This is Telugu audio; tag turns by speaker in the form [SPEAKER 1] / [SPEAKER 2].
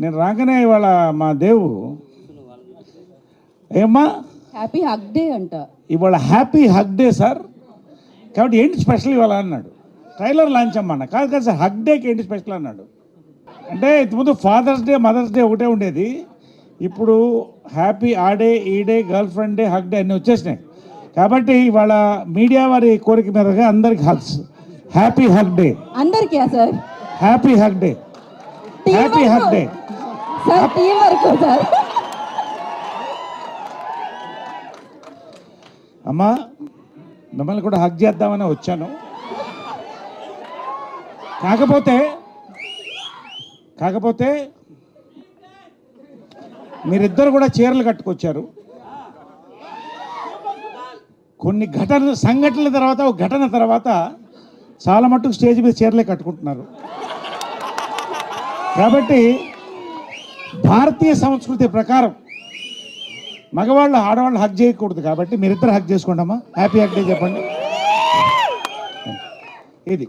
[SPEAKER 1] నేను రాగానే ఇవాళ మా దేవు ఏమ్మా
[SPEAKER 2] హ్యాపీ హగ్ డే అంట.
[SPEAKER 1] ఇవాళ హ్యాపీ హగ్ డే సార్, కాబట్టి ఏంటి స్పెషల్ ఇవాళ అన్నాడు. ట్రైలర్ లాంచ్ అమ్మా. కాదు కదా సార్, హగ్ డేకి ఏంటి స్పెషల్ అన్నాడు. అంటే ఇంతకుముందు ఫాదర్స్ డే మదర్స్ డే ఒకటే ఉండేది, ఇప్పుడు హ్యాపీ ఆ డే ఈ day girl friend day hug day అన్నీ వచ్చేసినాయి. కాబట్టి ఇవాళ మీడియా వారి కోరిక మీదగా అందరికి హగ్స్, హ్యాపీ హగ్ డే
[SPEAKER 2] అందరికీ sir,
[SPEAKER 1] happy hug day, happy hug day
[SPEAKER 2] sir, team వరకు సార్.
[SPEAKER 1] అమ్మా మిమ్మల్ని కూడా హగ్ చేద్దామని వచ్చాను. కాకపోతే మీరిద్దరు కూడా చీరలు కట్టుకొచ్చారు. కొన్ని సంఘటనల తర్వాత ఒక ఘటన తర్వాత చాలా మట్టుకు స్టేజ్ మీద చీరలే కట్టుకుంటున్నారు. కాబట్టి భారతీయ సంస్కృతి ప్రకారం మగవాళ్ళు ఆడవాళ్ళు హగ్ చేయకూడదు. కాబట్టి మీరిద్దరు హగ్ చేసుకోండి అమ్మా. హ్యాపీ హగ్ డే చెప్పండి. ఇది